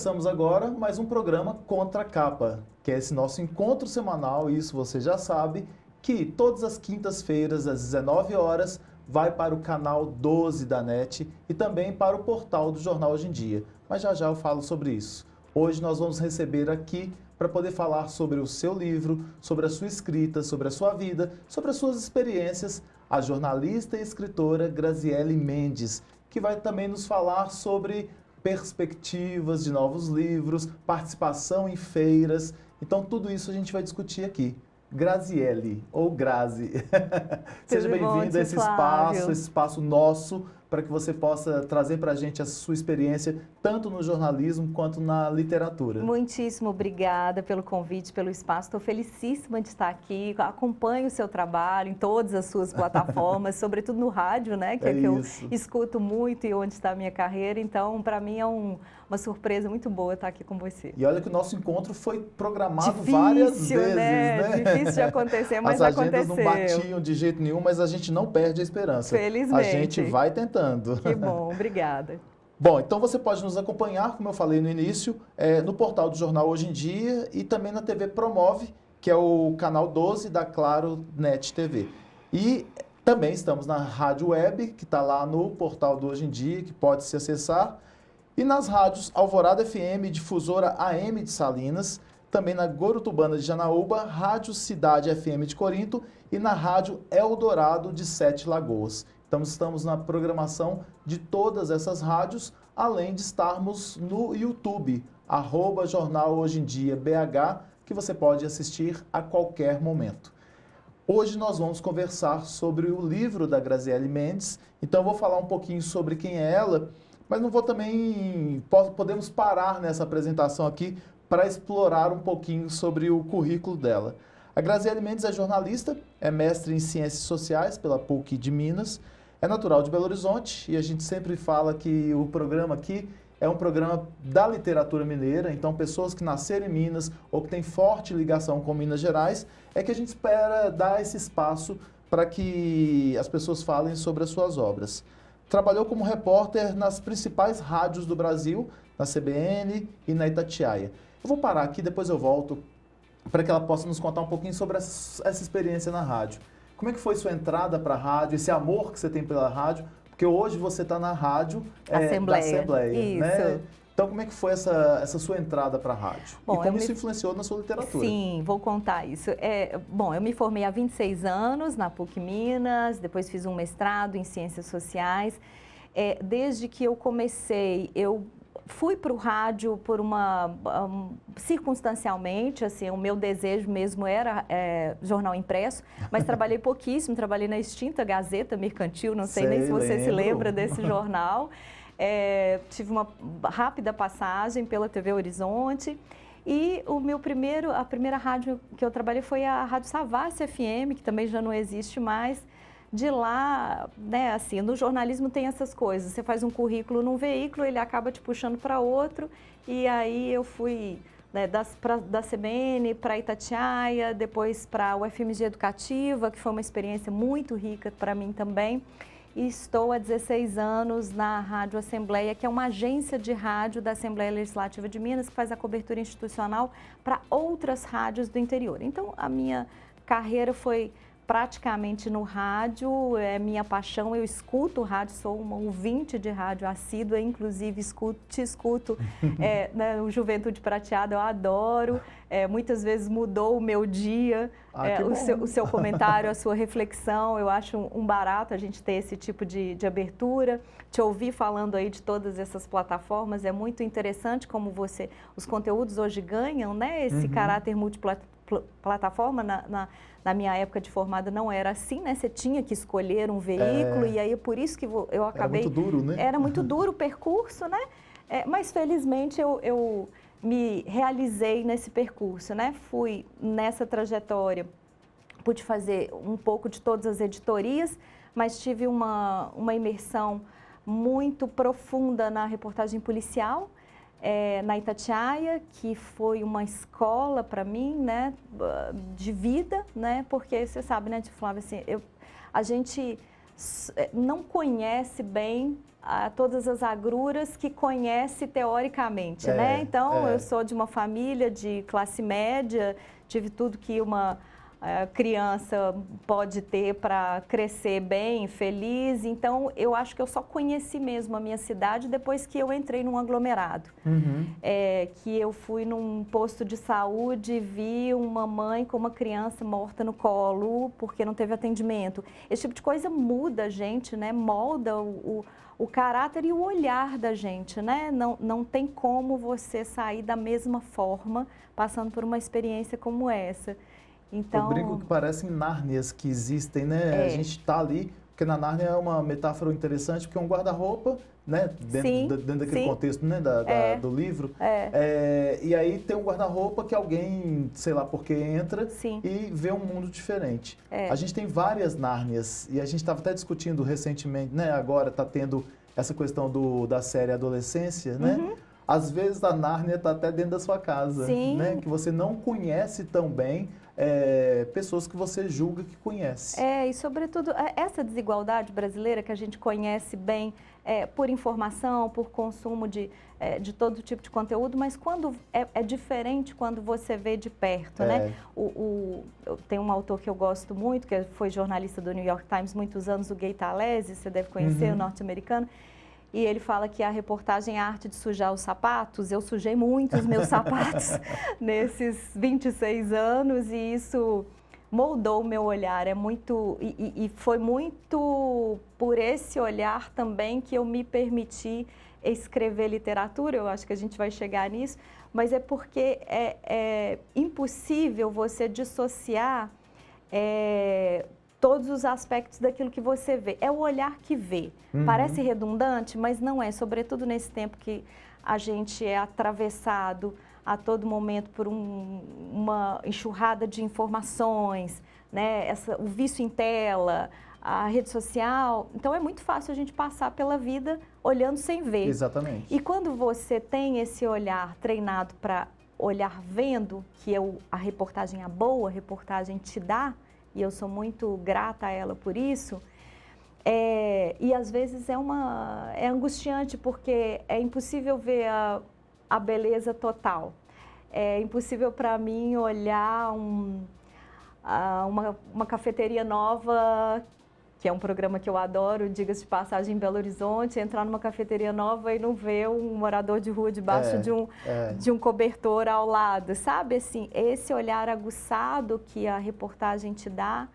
Começamos agora mais um programa Contra a Capa, que é esse nosso encontro semanal, e isso você já sabe, que todas as quintas-feiras, às 19 horas, vai para o canal 12 da NET e também para o portal do Jornal Hoje em Dia. Mas já já eu falo sobre isso. Hoje nós vamos receber aqui para poder falar sobre o seu livro, sobre a sua escrita, sobre a sua vida, sobre as suas experiências, a jornalista e escritora Graziele Mendes, que vai também nos falar sobre perspectivas de novos livros, participação em feiras. Então, tudo isso a gente vai discutir aqui. Graziele, ou Grazi. Seja bem-vinda a esse espaço nosso, para que você possa trazer para a gente a sua experiência, tanto no jornalismo quanto na literatura. Muitíssimo obrigada pelo convite, pelo espaço. Estou felicíssima de estar aqui. Acompanho o seu trabalho em todas as suas plataformas, sobretudo no rádio, né? Que é que eu escuto muito e onde está a minha carreira. Então, para mim é uma surpresa muito boa estar aqui com você. E olha que o nosso encontro foi programado várias vezes, né? Difícil de acontecer, mas aconteceu. As agendas não batiam de jeito nenhum, mas a gente não perde a esperança. Felizmente. A gente vai tentando. Que bom, obrigada. Bom, então você pode nos acompanhar, como eu falei no início, no portal do Jornal Hoje em Dia e também na TV Promove, que é o canal 12 da Claro Net TV. E também estamos na Rádio Web, que está lá no portal do Hoje em Dia, que pode se acessar, e nas rádios Alvorada FM, Difusora AM de Salinas, também na Gorutubana de Janaúba, Rádio Cidade FM de Corinto e na Rádio Eldorado de Sete Lagoas. Então, estamos na programação de todas essas rádios, além de estarmos no YouTube, @Jornal Hoje em Dia BH, que você pode assistir a qualquer momento. Hoje nós vamos conversar sobre o livro da Graziele Mendes, então eu vou falar um pouquinho sobre quem é ela, mas não vou também, podemos parar nessa apresentação aqui para explorar um pouquinho sobre o currículo dela. A Graziele Mendes é jornalista, é mestre em Ciências Sociais pela PUC de Minas, é natural de Belo Horizonte e a gente sempre fala que o programa aqui é um programa da literatura mineira, então pessoas que nasceram em Minas ou que têm forte ligação com Minas Gerais, é que a gente espera dar esse espaço para que as pessoas falem sobre as suas obras. Trabalhou como repórter nas principais rádios do Brasil, na CBN e na Itatiaia. Eu vou parar aqui, depois eu volto para que ela possa nos contar um pouquinho sobre essa experiência na rádio. Como é que foi sua entrada para a rádio, esse amor que você tem pela rádio? Porque hoje você está na rádio da Assembleia, isso. Né? Então, como é que foi essa sua entrada para a rádio? Bom, e como isso influenciou na sua literatura? Sim, vou contar isso. Bom, eu me formei há 26 anos na PUC Minas, depois fiz um mestrado em Ciências Sociais. Desde que eu comecei, eu fui para o rádio por circunstancialmente, assim, o meu desejo mesmo era jornal impresso, mas trabalhei pouquíssimo, trabalhei na extinta Gazeta Mercantil, não sei nem se você se lembra desse jornal. Tive uma rápida passagem pela TV Horizonte e a primeira rádio que eu trabalhei foi a Rádio Savassi FM, que também já não existe mais. De lá, né, assim, no jornalismo tem essas coisas, você faz um currículo num veículo, ele acaba te puxando para outro, e aí eu fui, né, da CBN para Itatiaia, depois para a UFMG Educativa, que foi uma experiência muito rica para mim também, e estou há 16 anos na Rádio Assembleia, que é uma agência de rádio da Assembleia Legislativa de Minas, que faz a cobertura institucional para outras rádios do interior. Então, a minha carreira foi praticamente no rádio, é minha paixão, eu escuto rádio, sou uma ouvinte de rádio assídua, inclusive te escuto na Juventude Prateada, eu adoro, muitas vezes mudou o meu dia, o seu comentário, a sua reflexão, eu acho um barato a gente ter esse tipo de abertura, te ouvir falando aí de todas essas plataformas, é muito interessante como os conteúdos hoje ganham, né, esse caráter multiplataforma. Na minha época de formada não era assim, né? Você tinha que escolher um veículo e aí por isso que eu acabei... Era muito duro, né? Era muito duro o percurso, né? Mas felizmente eu me realizei nesse percurso, né? Fui nessa trajetória, pude fazer um pouco de todas as editorias, mas tive uma imersão muito profunda na reportagem policial, na Itatiaia, que foi uma escola para mim, né, de vida, né, porque você sabe, né, Flávia, assim, a gente não conhece bem todas as agruras que conhece teoricamente, né? Então, eu sou de uma família de classe média, tive tudo que uma criança pode ter para crescer bem, feliz. Então, eu acho que eu só conheci mesmo a minha cidade depois que eu entrei num aglomerado. Que eu fui num posto de saúde e vi uma mãe com uma criança morta no colo porque não teve atendimento. Esse tipo de coisa muda a gente, né? Molda o caráter e o olhar da gente, né? Não tem como você sair da mesma forma passando por uma experiência como essa. Então... Eu brinco que parecem Nárnias que existem, né? A gente está ali, porque na Nárnia é uma metáfora interessante, porque é um guarda-roupa, né? Dentro daquele contexto, né? Do livro. E aí tem um guarda-roupa que alguém, sei lá por que, entra e vê um mundo diferente. A gente tem várias Nárnias, e a gente estava até discutindo recentemente, né? Agora está tendo essa questão da série Adolescência, né? Às vezes a Nárnia está até dentro da sua casa, né? Que você não conhece tão bem pessoas que você julga que conhece. E sobretudo essa desigualdade brasileira que a gente conhece bem por informação, por consumo de todo tipo de conteúdo, mas quando é diferente quando você vê de perto, né? Tem um autor que eu gosto muito, que foi jornalista do New York Times muitos anos, o Gay Talese, você deve conhecer, o norte-americano. E ele fala que a reportagem é a arte de sujar os sapatos. Eu sujei muito os meus sapatos nesses 26 anos e isso moldou o meu olhar. E foi muito por esse olhar também que eu me permiti escrever literatura. Eu acho que a gente vai chegar nisso, mas é porque é impossível você dissociar todos os aspectos daquilo que você vê. É o olhar que vê. Parece redundante, mas não é. Sobretudo nesse tempo que a gente é atravessado a todo momento por uma enxurrada de informações, né? O vício em tela, a rede social. Então, é muito fácil a gente passar pela vida olhando sem ver. Exatamente. E quando você tem esse olhar treinado para olhar vendo, que é a reportagem, a boa reportagem te dá, e eu sou muito grata a ela por isso, e às vezes é angustiante porque é impossível ver a beleza total. É impossível para mim olhar uma cafeteria nova, que é um programa que eu adoro, diga-se de passagem, em Belo Horizonte, entrar numa cafeteria nova e não ver um morador de rua debaixo de um cobertor ao lado, sabe? Assim, esse olhar aguçado que a reportagem te dá,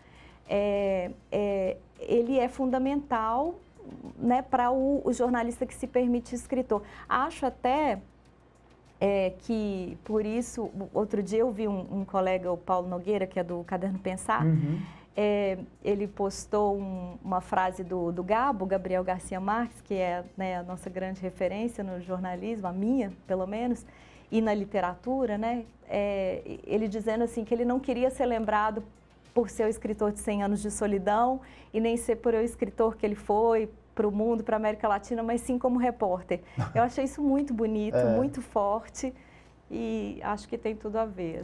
ele é fundamental, né, para o jornalista que se permite escritor. Acho até que, por isso, outro dia eu vi um colega, o Paulo Nogueira, que é do Caderno Pensar, ele postou uma frase do Gabriel Garcia Marques, que é, né, a nossa grande referência no jornalismo, a minha, pelo menos, e na literatura, né? Ele dizendo assim que ele não queria ser lembrado por ser o escritor de 100 anos de solidão e nem ser por o escritor que ele foi para o mundo, para a América Latina, mas sim como repórter. Eu achei isso muito bonito, muito forte e acho que tem tudo a ver.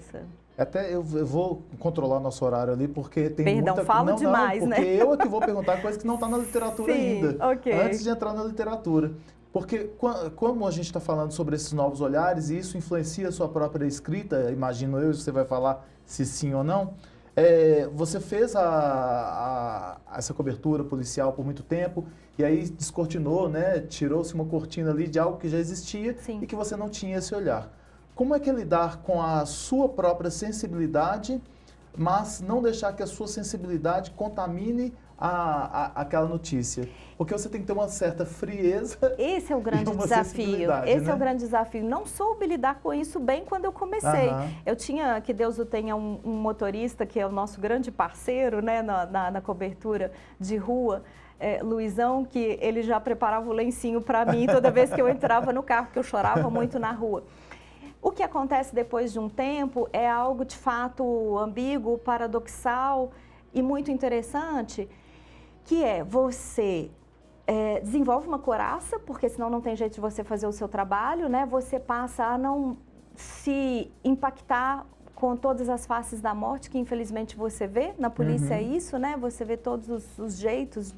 Até eu vou controlar nosso horário ali, porque tem Perdão, muita... falo demais, porque né? eu é que vou perguntar coisa que não está na literatura ainda. Okay. Antes de entrar na literatura. Porque como a gente está falando sobre esses novos olhares, e isso influencia a sua própria escrita, imagino eu, você vai falar se sim ou não, você fez essa cobertura policial por muito tempo, e aí descortinou, né? Tirou-se uma cortina ali de algo que já existia e que você não tinha esse olhar. Como é que é lidar com a sua própria sensibilidade, mas não deixar que a sua sensibilidade contamine aquela notícia? Porque você tem que ter uma certa frieza. Esse é o grande desafio. Esse é o grande desafio. Não soube lidar com isso bem quando eu comecei. Eu tinha, que Deus o tenha, um motorista que é o nosso grande parceiro, né, na cobertura de rua, Luizão, que ele já preparava o lencinho para mim toda vez que eu entrava no carro, porque eu chorava muito na rua. O que acontece depois de um tempo é algo de fato ambíguo, paradoxal e muito interessante, que é você desenvolve uma couraça, porque senão não tem jeito de você fazer o seu trabalho, né? Você passa a não se impactar com todas as faces da morte, que infelizmente você vê, na polícia é isso, né? Você vê todos os jeitos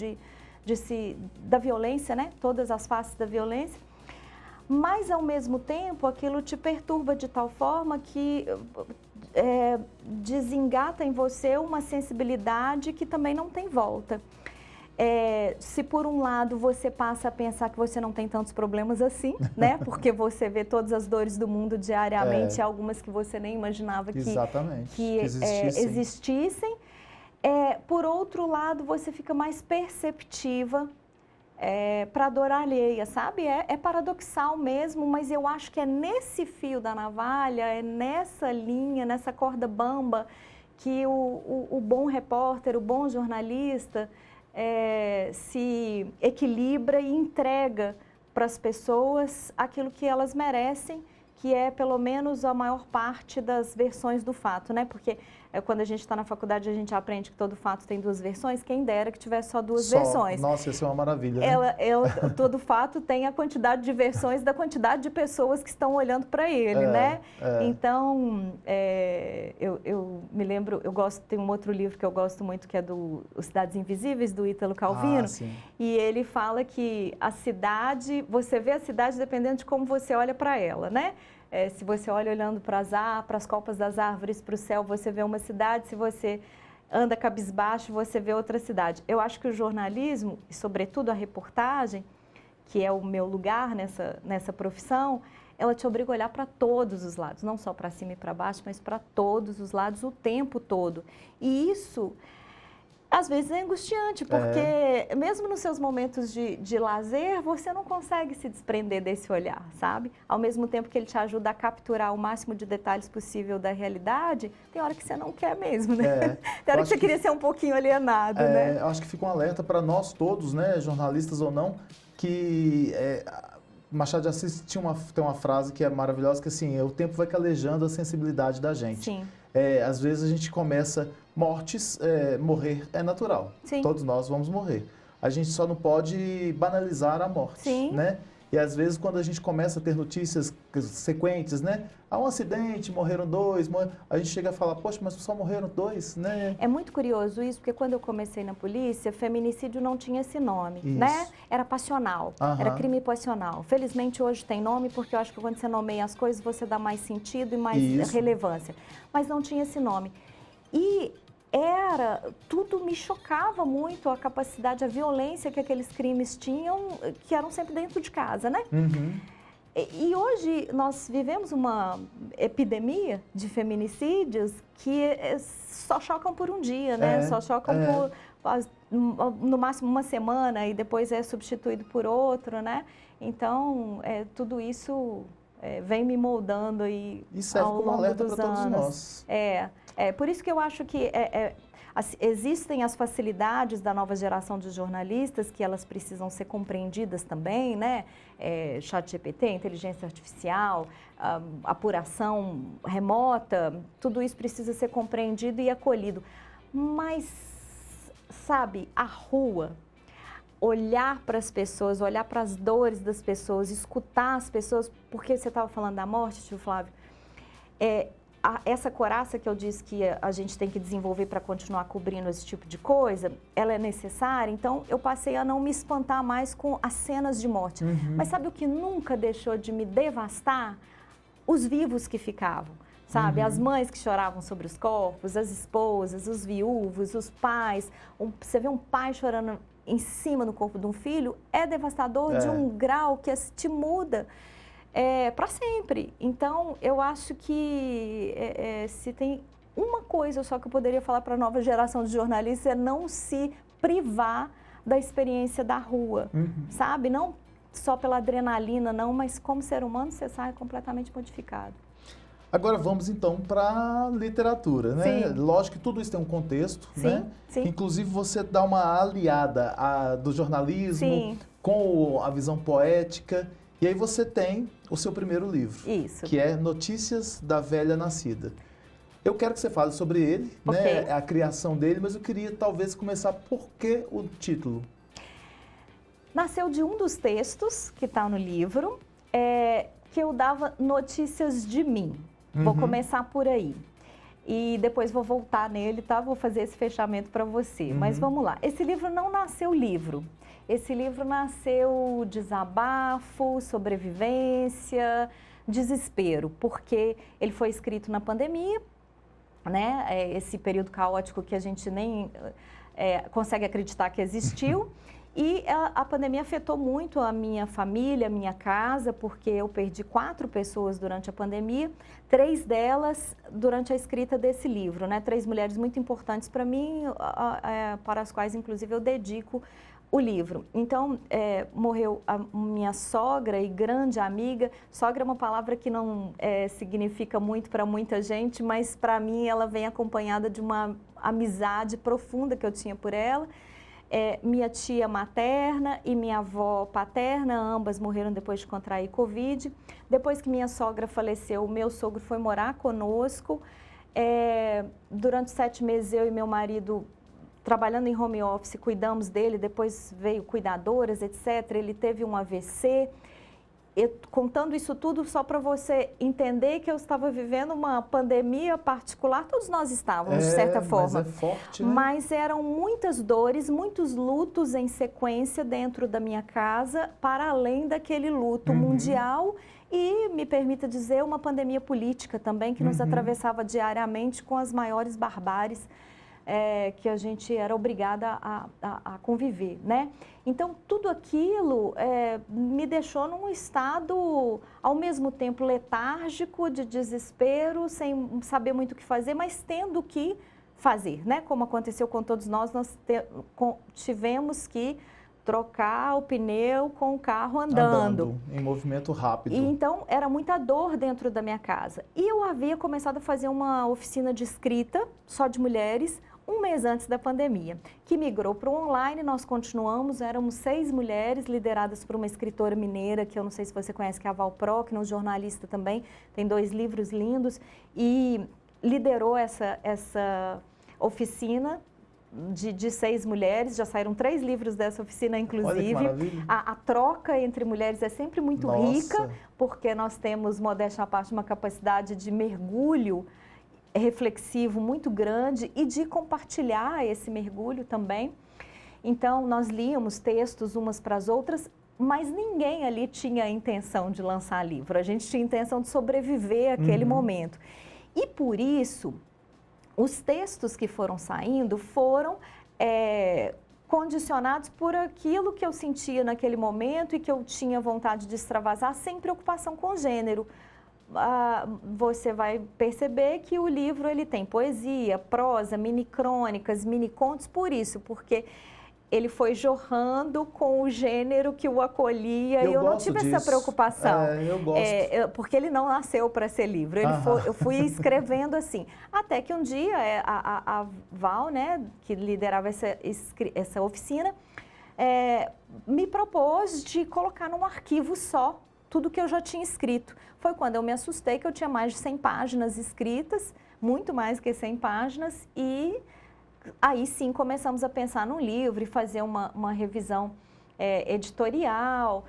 da violência, né? Todas as faces da violência. Mas, ao mesmo tempo, aquilo te perturba de tal forma que desengata em você uma sensibilidade que também não tem volta. Se por um lado você passa a pensar que você não tem tantos problemas assim, né? Porque você vê todas as dores do mundo diariamente, algumas que você nem imaginava que existissem. Por outro lado, você fica mais perceptiva para a dor alheia, sabe? É paradoxal mesmo, mas eu acho que é nesse fio da navalha, é nessa linha, nessa corda bamba que o bom repórter, o bom jornalista se equilibra e entrega para as pessoas aquilo que elas merecem, que é pelo menos a maior parte das versões do fato, né? Porque quando a gente está na faculdade a gente aprende que todo fato tem duas versões, quem dera que tivesse só duas versões. Nossa, isso é uma maravilha, né? Todo fato tem a quantidade de versões da quantidade de pessoas que estão olhando para ele, né? Então, eu me lembro, tem um outro livro que eu gosto muito, que é do Os Cidades Invisíveis, do Ítalo Calvino, e ele fala que a cidade, você vê a cidade dependendo de como você olha para ela, né? Se você olha olhando para as copas das árvores, para o céu, você vê uma cidade. Se você anda cabisbaixo, você vê outra cidade. Eu acho que o jornalismo, e sobretudo a reportagem, que é o meu lugar nessa profissão, ela te obriga a olhar para todos os lados, não só para cima e para baixo, mas para todos os lados o tempo todo. E isso, às vezes, é angustiante, porque mesmo nos seus momentos de lazer, você não consegue se desprender desse olhar, sabe? Ao mesmo tempo que ele te ajuda a capturar o máximo de detalhes possível da realidade, tem hora que você não quer mesmo, né? Tem hora que você queria ser um pouquinho alienado, né? Eu acho que fica um alerta para nós todos, né, jornalistas ou não, que Machado de Assis tem uma frase que é maravilhosa, que assim, o tempo vai calejando a sensibilidade da gente. Sim. Às vezes a gente começa morrer é natural. Sim. Todos nós vamos morrer. A gente só não pode banalizar a morte, né? E às vezes quando a gente começa a ter notícias sequentes, né? Há um acidente, morreram 2, a gente chega a falar, poxa, mas só morreram 2, né? É muito curioso isso, porque quando eu comecei na polícia, feminicídio não tinha esse nome, né? Era passional, era crime passional. Felizmente hoje tem nome, porque eu acho que quando você nomeia as coisas, você dá mais sentido e mais relevância. Mas não tinha esse nome. E tudo me chocava muito, a capacidade, a violência que aqueles crimes tinham, que eram sempre dentro de casa, né? E hoje nós vivemos uma epidemia de feminicídios que só chocam por um dia, né? Só chocam por, no máximo, uma semana e depois é substituído por outro, né? Então, tudo isso vem me moldando aí ao longo dos anos. Por isso que eu acho que existem as facilidades da nova geração de jornalistas, que elas precisam ser compreendidas também, né? ChatGPT, inteligência artificial, apuração remota, tudo isso precisa ser compreendido e acolhido. Mas, sabe, a rua, olhar para as pessoas, olhar para as dores das pessoas, escutar as pessoas, porque você estava falando da morte, tio Flávio, essa coraça que eu disse que a gente tem que desenvolver para continuar cobrindo esse tipo de coisa, ela é necessária, então eu passei a não me espantar mais com as cenas de morte. Mas sabe o que nunca deixou de me devastar? Os vivos que ficavam, sabe? As mães que choravam sobre os corpos, as esposas, os viúvos, os pais. Você vê um pai chorando em cima do corpo de um filho, é devastador de um grau que te muda para sempre. Então, eu acho que se tem uma coisa só que eu poderia falar para a nova geração de jornalistas, é não se privar da experiência da rua, sabe? Não só pela adrenalina, não, mas como ser humano você sai completamente modificado. Agora vamos então para a literatura, né? Lógico que tudo isso tem um contexto, né? Inclusive você dá uma aliada do jornalismo com a visão poética. E aí você tem o seu primeiro livro, que é Notícias da Velha Nascida. Eu quero que você fale sobre ele, né, a criação dele, mas eu queria talvez começar por que o título? Nasceu de um dos textos que está no livro, que eu dava notícias de mim. Vou começar por aí. e depois vou voltar nele, tá? Vou fazer esse fechamento para você. Mas vamos lá. Esse livro não nasceu livro. Esse livro nasceu desabafo, sobrevivência, desespero, porque ele foi escrito na pandemia, né? Esse período caótico que a gente nem consegue acreditar que existiu. E a pandemia afetou muito a minha família, a minha casa, porque eu perdi 4 pessoas durante a pandemia, 3 delas durante a escrita desse livro, né? 3 mulheres muito importantes para mim, para as quais, inclusive, eu dedico o livro. Então, morreu a minha sogra e grande amiga. Sogra é uma palavra que não significa muito para muita gente, mas para mim ela vem acompanhada de uma amizade profunda que eu tinha por ela. Minha tia materna e minha avó paterna, ambas morreram depois de contrair Covid. Depois que minha sogra faleceu, o meu sogro foi morar conosco. Durante 7 meses, eu e meu marido, trabalhando em home office, cuidamos dele, depois veio cuidadoras, etc. Ele teve um AVC. Contando isso tudo só para você entender que eu estava vivendo uma pandemia particular, todos nós estávamos, de certa forma. Mas é forte, né? Mas eram muitas dores, muitos lutos em sequência dentro da minha casa, para além daquele luto mundial e, me permita dizer, uma pandemia política também, que nos atravessava diariamente com as maiores barbáries que a gente era obrigada a conviver, né? Então, tudo aquilo me deixou num estado, ao mesmo tempo, letárgico, de desespero, sem saber muito o que fazer, mas tendo que fazer, né? Como aconteceu com todos nós, tivemos que trocar o pneu com o carro andando. Em movimento rápido. E, então, era muita dor dentro da minha casa. E eu havia começado a fazer uma oficina de escrita, só de mulheres, 1 mês antes da pandemia, que migrou para o online. Nós continuamos, éramos 6 mulheres, lideradas por uma escritora mineira, que eu não sei se você conhece, que é a Val Prochnow, jornalista também, tem 2 livros lindos, e liderou essa oficina de 6 mulheres. Já saíram 3 livros dessa oficina, inclusive. Olha que maravilha. A troca entre mulheres é sempre muito rica, porque nós temos, modéstia à parte, uma capacidade de mergulho reflexivo muito grande e de compartilhar esse mergulho também. Então, nós líamos textos umas para as outras, mas ninguém ali tinha a intenção de lançar livro. A gente tinha a intenção de sobreviver àquele momento. E por isso, os textos que foram saindo foram condicionados por aquilo que eu sentia naquele momento e que eu tinha vontade de extravasar, sem preocupação com o gênero. Você vai perceber que o livro ele tem poesia, prosa, mini crônicas, mini contos, porque ele foi jorrando com o gênero que o acolhia. Eu não tive essa preocupação. Eu gosto. Porque ele não nasceu para ser livro. Eu fui escrevendo assim. Até que um dia a Val, né, que liderava essa oficina, me propôs de colocar num arquivo só tudo que eu já tinha escrito. Foi quando eu me assustei que eu tinha mais de 100 páginas escritas, muito mais que 100 páginas, e aí sim começamos a pensar num livro e fazer uma revisão editorial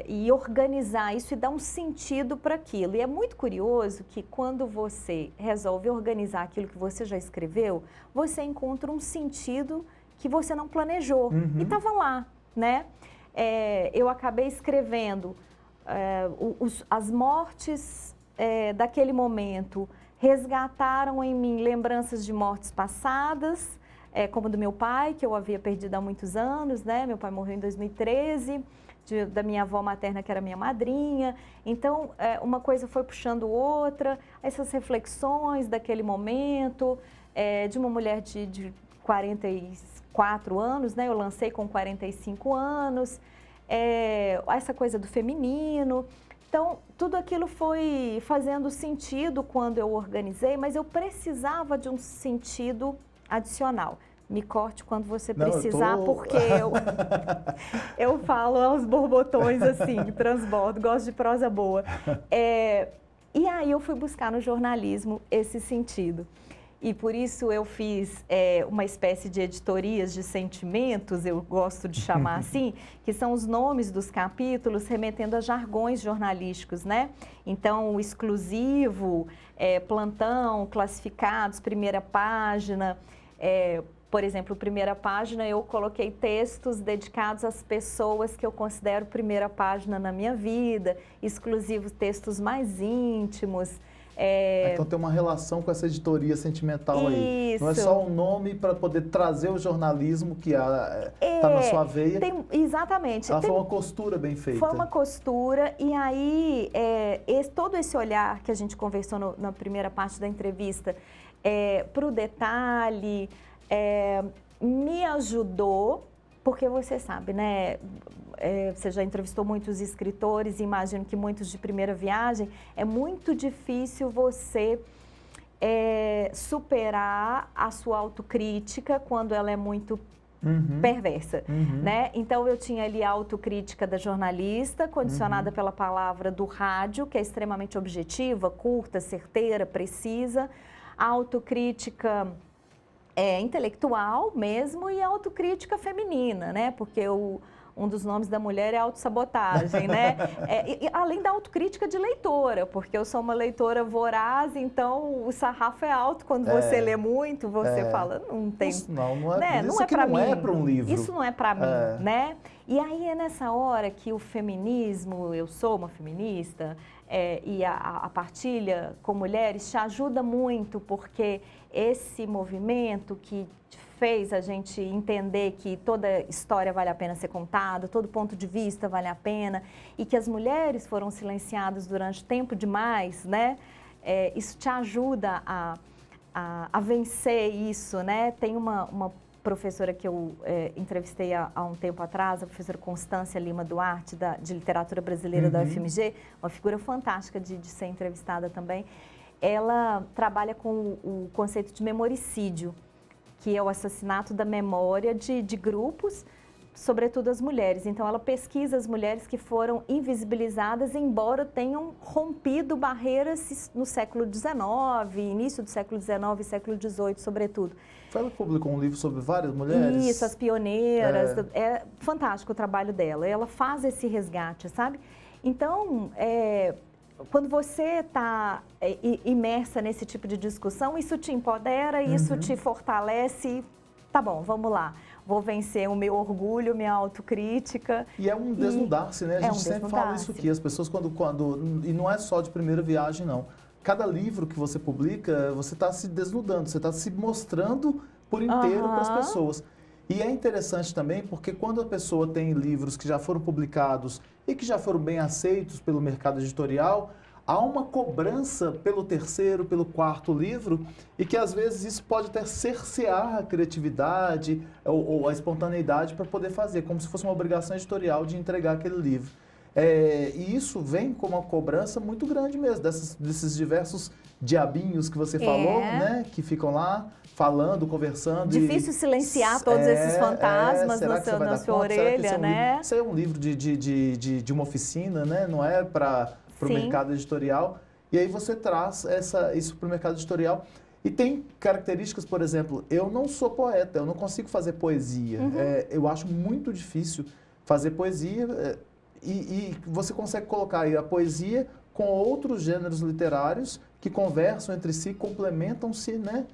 e organizar isso e dar um sentido para aquilo. E é muito curioso que quando você resolve organizar aquilo que você já escreveu, você encontra um sentido que você não planejou e estava lá, né? Eu acabei escrevendo as mortes daquele momento resgataram em mim lembranças de mortes passadas, como do meu pai, que eu havia perdido há muitos anos, né? Meu pai morreu em 2013, da minha avó materna, que era minha madrinha. Então, uma coisa foi puxando outra, essas reflexões daquele momento, de uma mulher de 44 anos, né? Eu lancei com 45 anos, essa coisa do feminino. Então, tudo aquilo foi fazendo sentido quando eu organizei, mas eu precisava de um sentido adicional. Me corte quando você precisar, porque eu falo aos borbotões assim, transbordo, gosto de prosa boa. E aí eu fui buscar no jornalismo esse sentido. e por isso eu fiz uma espécie de editorias de sentimentos, eu gosto de chamar assim, que são os nomes dos capítulos remetendo a jargões jornalísticos, né? Então, o exclusivo, plantão, classificados, primeira página, por exemplo, primeira página, eu coloquei textos dedicados às pessoas que eu considero primeira página na minha vida, exclusivos textos mais íntimos. Então tem uma relação com essa editoria sentimental aí. Isso. Não é só um nome para poder trazer o jornalismo que está na sua veia. Exatamente. Ela foi uma costura bem feita. Foi uma costura e aí todo esse olhar que a gente conversou na primeira parte da entrevista para o detalhe, me ajudou, porque você sabe, né? Você já entrevistou muitos escritores e imagino que muitos de primeira viagem. É muito difícil você superar a sua autocrítica quando ela é muito perversa, né? Então, eu tinha ali a autocrítica da jornalista, condicionada pela palavra do rádio, que é extremamente objetiva, curta, certeira, precisa. A autocrítica intelectual mesmo e a autocrítica feminina, né? Porque um dos nomes da mulher é autossabotagem, né? Além da autocrítica de leitora, porque eu sou uma leitora voraz, então o sarrafo é alto quando você lê muito, você fala, não tem... Isso não é, né? Isso não é para mim. É para um livro. Isso não é para mim, né? E aí é nessa hora que o feminismo, eu sou uma feminista, e a partilha com mulheres te ajuda muito, porque esse movimento que fez a gente entender que toda história vale a pena ser contada, todo ponto de vista vale a pena, e que as mulheres foram silenciadas durante tempo demais, né? Isso te ajuda a vencer isso, né? Tem uma professora que eu entrevistei há um tempo atrás, a professora Constância Lima Duarte, de Literatura Brasileira da UFMG, uma figura fantástica de ser entrevistada também. Ela trabalha com o conceito de memoricídio, que é o assassinato da memória de grupos, sobretudo as mulheres. Então, ela pesquisa as mulheres que foram invisibilizadas, embora tenham rompido barreiras no século XIX, início do século XIX e século XVIII, sobretudo. Ela publicou um livro sobre várias mulheres? Isso, as pioneiras. É fantástico o trabalho dela. Ela faz esse resgate, sabe? Então, quando você está imersa nesse tipo de discussão, isso te empodera, isso te fortalece. Tá bom, vamos lá. Vou vencer o meu orgulho, minha autocrítica. E é um desnudar-se, né? A gente sempre fala isso aqui. As pessoas e não é só de primeira viagem, não. Cada livro que você publica, você está se desnudando, você está se mostrando por inteiro para as pessoas. E é interessante também porque quando a pessoa tem livros que já foram publicados e que já foram bem aceitos pelo mercado editorial, há uma cobrança pelo terceiro, pelo quarto livro e que às vezes isso pode até cercear a criatividade ou a espontaneidade para poder fazer, como se fosse uma obrigação editorial de entregar aquele livro. E isso vem com uma cobrança muito grande mesmo, desses diversos diabinhos que você falou, né? Que ficam lá falando, conversando. Difícil silenciar todos esses fantasmas na sua orelha, né? Isso é um livro de uma oficina, né? Não é para o mercado editorial. E aí você traz isso para o mercado editorial. E tem características, por exemplo, eu não sou poeta, eu não consigo fazer poesia. Eu acho muito difícil fazer poesia. E você consegue colocar aí a poesia com outros gêneros literários que conversam entre si, complementam-se, né?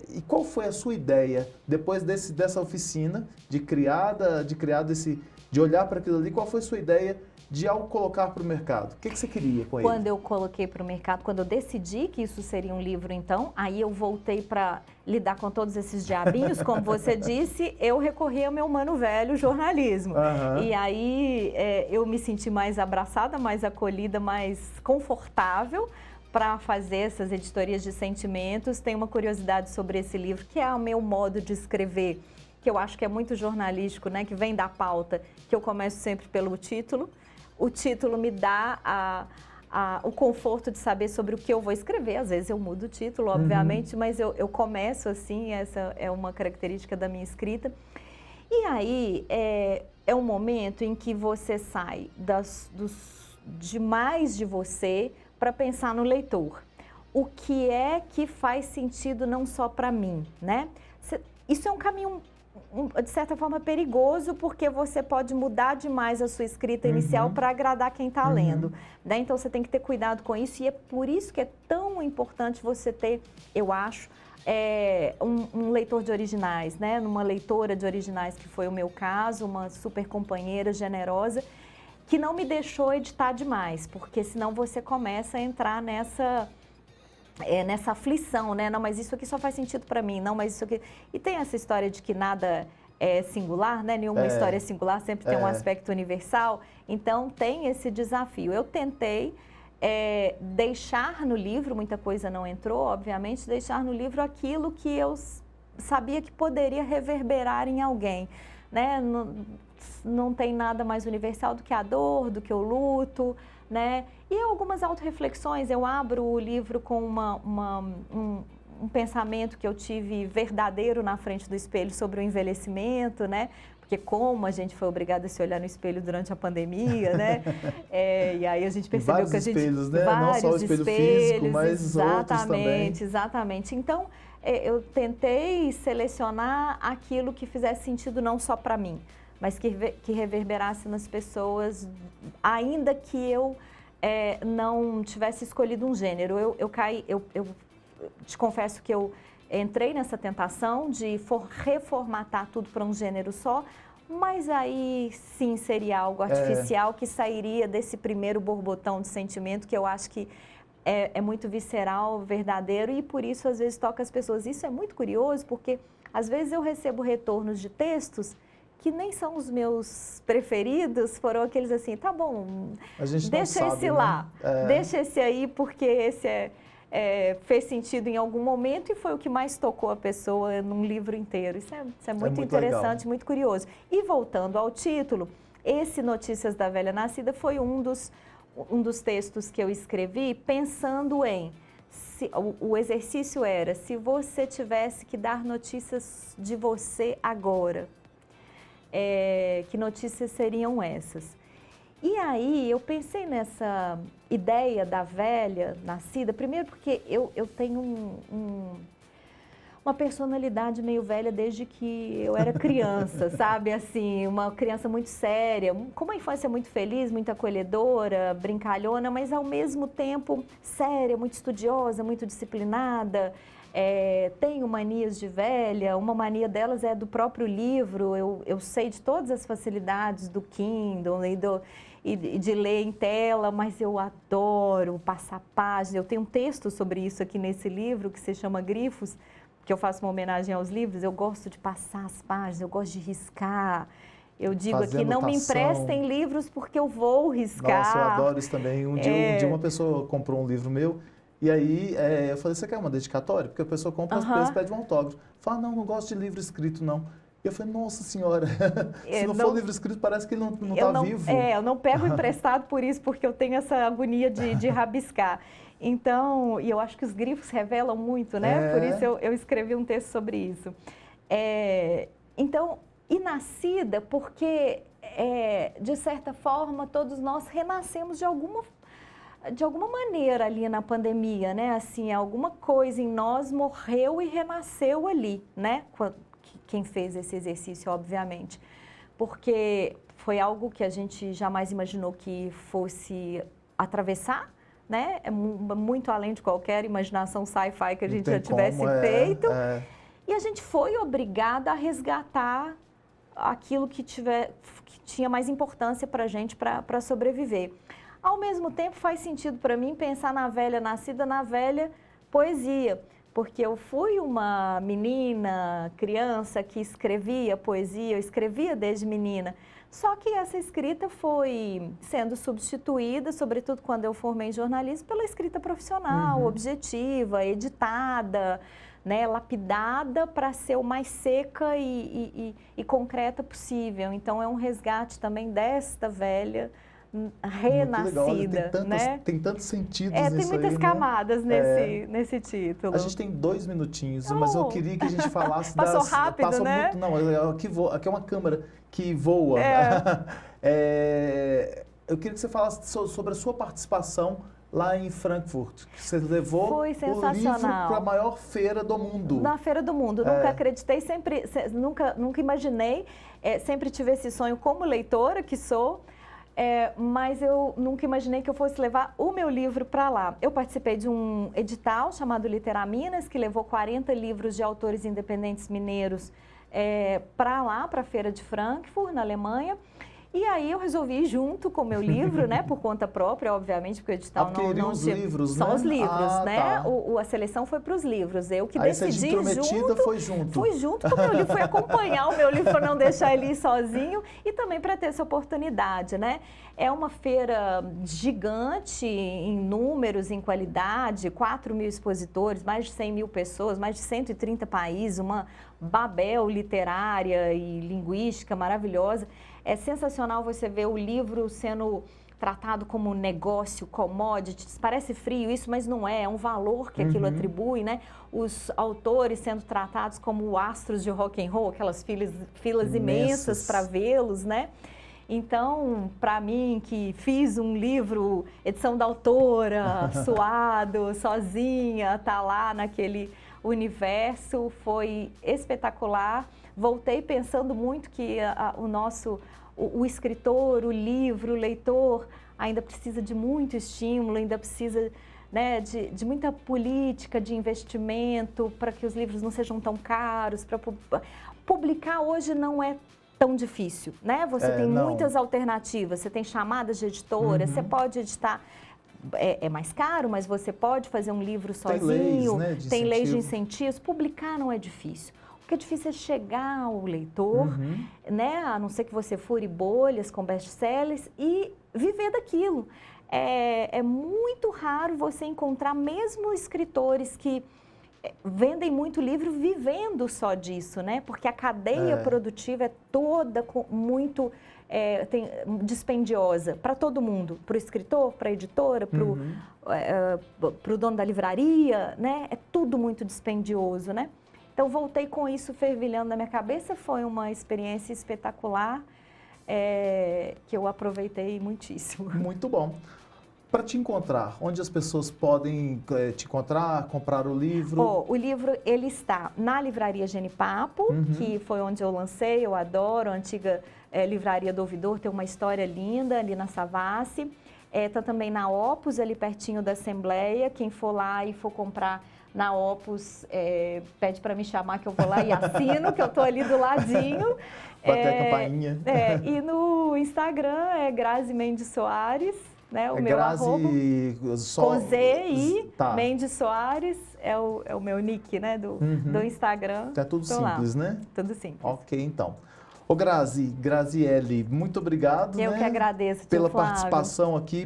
E qual foi a sua ideia depois dessa oficina de olhar para aquilo ali? Qual foi a sua ideia de ao colocar para o mercado? O que você queria com ele? Quando eu coloquei para o mercado, quando eu decidi que isso seria um livro, então, aí eu voltei para lidar com todos esses diabinhos, como você disse, eu recorri ao meu mano velho, jornalismo. E aí eu me senti mais abraçada, mais acolhida, mais confortável para fazer essas editorias de sentimentos. Tenho uma curiosidade sobre esse livro, que é o meu modo de escrever, que eu acho que é muito jornalístico, né? Que vem da pauta, que eu começo sempre pelo título. O título me dá o conforto de saber sobre o que eu vou escrever. Às vezes eu mudo o título, obviamente, mas eu começo assim, essa é uma característica da minha escrita. E aí é um momento em que você sai demais de você para pensar no leitor. o que é que faz sentido não só para mim, né? Isso é um caminho, de certa forma, perigoso, porque você pode mudar demais a sua escrita inicial para agradar quem está lendo, né? Então, você tem que ter cuidado com isso, e é por isso que é tão importante você ter, eu acho, um leitor de originais, né? Uma leitora de originais, que foi o meu caso, uma super companheira, generosa, que não me deixou editar demais, porque senão você começa a entrar nessa aflição, né? Não, mas isso aqui só faz sentido para mim, não, mas isso aqui... E tem essa história de que nada é singular, né? Nenhuma história é singular, sempre tem um aspecto universal. Então, tem esse desafio. Eu tentei deixar no livro, muita coisa não entrou, obviamente, deixar no livro aquilo que eu sabia que poderia reverberar em alguém, né? Não tem nada mais universal do que a dor, do que o luto, né? E algumas autorreflexões. Eu abro o livro com um pensamento que eu tive verdadeiro na frente do espelho sobre o envelhecimento, né? Porque como a gente foi obrigada a se olhar no espelho durante a pandemia, né? E aí a gente percebeu que a gente... Espelhos, né? Não só o espelho físico, mas outros também. Exatamente. Então, eu tentei selecionar aquilo que fizesse sentido não só para mim, mas que reverberasse nas pessoas, ainda que eu não tivesse escolhido um gênero. Eu te confesso que eu entrei nessa tentação de reformatar tudo para um gênero só, mas aí sim seria algo artificial que sairia desse primeiro borbotão de sentimento, que eu acho que é muito visceral, verdadeiro, e por isso às vezes toca as pessoas. Isso é muito curioso, porque às vezes eu recebo retornos de textos que nem são os meus preferidos, foram aqueles assim, tá bom, deixa esse lá, deixa esse aí, porque esse fez sentido em algum momento e foi o que mais tocou a pessoa num livro inteiro. Isso é muito interessante, legal. Muito curioso. E voltando ao título, esse Notícias da Velha Nascida foi um dos textos que eu escrevi pensando em... O exercício era, se você tivesse que dar notícias de você agora, que notícias seriam essas? E aí eu pensei nessa ideia da velha nascida, primeiro porque eu tenho uma personalidade meio velha desde que eu era criança, sabe? Assim, uma criança muito séria, com uma infância muito feliz, muito acolhedora, brincalhona, mas ao mesmo tempo séria, muito estudiosa, muito disciplinada. Tenho manias de velha, uma mania delas é do próprio livro, eu sei de todas as facilidades do Kindle e de ler em tela, mas eu adoro passar páginas. Eu tenho um texto sobre isso aqui nesse livro, que se chama Grifos, que eu faço uma homenagem aos livros. Eu gosto de passar as páginas, eu gosto de riscar. Eu digo aqui, não me emprestem livros porque eu vou riscar. Nossa, eu adoro isso também. Um dia uma pessoa comprou um livro meu, e aí eu falei, você quer uma dedicatória? Porque a pessoa compra, às vezes pede um autógrafo. Fala, não gosto de livro escrito, não. E eu falei, nossa senhora, se não for livro escrito, parece que ele não está vivo. Eu não pego emprestado por isso, porque eu tenho essa agonia de rabiscar. Então, e eu acho que os grifos revelam muito, né? Por isso eu escrevi um texto sobre isso. Então, e nascida porque, de certa forma, todos nós renascemos de alguma maneira ali na pandemia, né? Assim, alguma coisa em nós morreu e renasceu ali, né? Quem fez esse exercício, obviamente. Porque foi algo que a gente jamais imaginou que fosse atravessar, né? É muito além de qualquer imaginação sci-fi que a gente já tivesse feito. E a gente foi obrigada a resgatar aquilo que tinha mais importância para a gente, para sobreviver. Ao mesmo tempo, faz sentido para mim pensar na velha nascida, na velha poesia, porque eu fui uma menina, criança que escrevia poesia, eu escrevia desde menina, só que essa escrita foi sendo substituída, sobretudo quando eu formei em jornalismo, pela escrita profissional, objetiva, editada, né, lapidada para ser o mais seca e concreta possível. Então, é um resgate também desta velha renascida, olha, tem tantos sentidos nisso. Tem muitas camadas nesse título. A gente tem 2 minutinhos, mas eu queria que a gente falasse Passou rápido, passou né? Muito, não, aqui é uma câmera que voa. Eu queria que você falasse sobre a sua participação lá em Frankfurt, que você levou Foi o livro sensacional. para a maior feira do mundo. Na Feira do Mundo. Nunca acreditei, nunca imaginei, sempre tive esse sonho como leitora que sou, mas eu nunca imaginei que eu fosse levar o meu livro para lá. Eu participei de um edital chamado Literaminas, que levou 40 livros de autores independentes mineiros para lá, para a Feira de Frankfurt, na Alemanha. E aí eu resolvi ir junto com o meu livro, né, por conta própria, obviamente, porque o edital não os tinha... livros, São né? os livros, né? Tá. A seleção foi para os livros. Eu que Aí decidi você de intrometida foi junto. Fui junto com o meu livro, fui acompanhar o meu livro para não deixar ele ir sozinho e também para ter essa oportunidade, né? É uma feira gigante em números, em qualidade, 4.000 expositores, mais de 100.000 pessoas, mais de 130 países, uma Babel literária e linguística maravilhosa. É sensacional você ver o livro sendo tratado como negócio, commodities. Parece frio isso, mas não é. É um valor que aquilo atribui, né? Os autores sendo tratados como astros de rock and roll, aquelas filas imensas para vê-los, né? Então, para mim, que fiz um livro, edição da autora, suado, sozinha, tá lá naquele universo, foi espetacular. Voltei pensando muito que o escritor, o livro, o leitor ainda precisa de muito estímulo, ainda precisa, né, de muita política de investimento para que os livros não sejam tão caros. Publicar hoje não é tão difícil, né? Você tem muitas alternativas, você tem chamadas de editoras, você pode editar, é mais caro, mas você pode fazer um livro sozinho, tem leis de incentivos. Publicar não é difícil. O que é difícil é chegar ao leitor, né? A não ser que você fure bolhas com best-sellers e viver daquilo. É muito raro você encontrar mesmo escritores que vendem muito livro vivendo só disso, né? Porque a cadeia produtiva é toda muito dispendiosa para todo mundo, para o escritor, para a editora, para o dono da livraria, né? É tudo muito dispendioso, né? Então, voltei com isso fervilhando na minha cabeça, foi uma experiência espetacular, que eu aproveitei muitíssimo. Muito bom. Para te encontrar, onde as pessoas podem te encontrar, comprar o livro? O livro, ele está na Livraria Genipapo, que foi onde eu lancei, eu adoro, a antiga Livraria do Ouvidor, tem uma história linda ali na Savassi. Está também na Opus, ali pertinho da Assembleia, quem for lá e for comprar na Opus, pede para me chamar que eu vou lá e assino, que eu estou ali do ladinho. Bater a campainha. E no Instagram é Grazi Mendes Soares, né? O meu Grazi arroba, com Z e Mendes Soares é o meu nick, né? Do Instagram. É tudo simples, né? Tudo simples. Ok, então. Ô Graziele, muito obrigado. Eu que agradeço, pela participação aqui,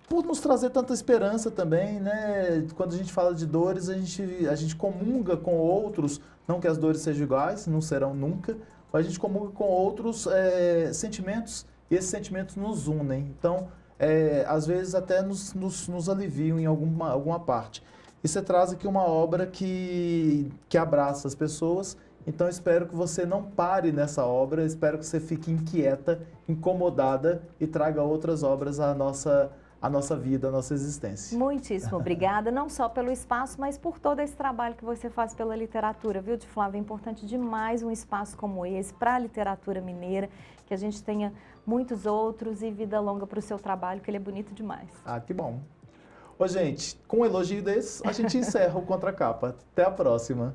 por nos trazer tanta esperança também, né? Quando a gente fala de dores, a gente comunga com outros, não que as dores sejam iguais, não serão nunca, mas a gente comunga com outros sentimentos e esses sentimentos nos unem. Então, às vezes até nos aliviam em alguma parte. E você traz aqui uma obra que abraça as pessoas. Então, espero que você não pare nessa obra, espero que você fique inquieta, incomodada e traga outras obras à nossa vida, à nossa existência. Muitíssimo obrigada, não só pelo espaço, mas por todo esse trabalho que você faz pela literatura, viu, de Flávia? É importante demais um espaço como esse para a literatura mineira, que a gente tenha muitos outros e vida longa para o seu trabalho, que ele é bonito demais. Ah, que bom. Ô, gente, com um elogio desse, a gente encerra o Contracapa. Até a próxima.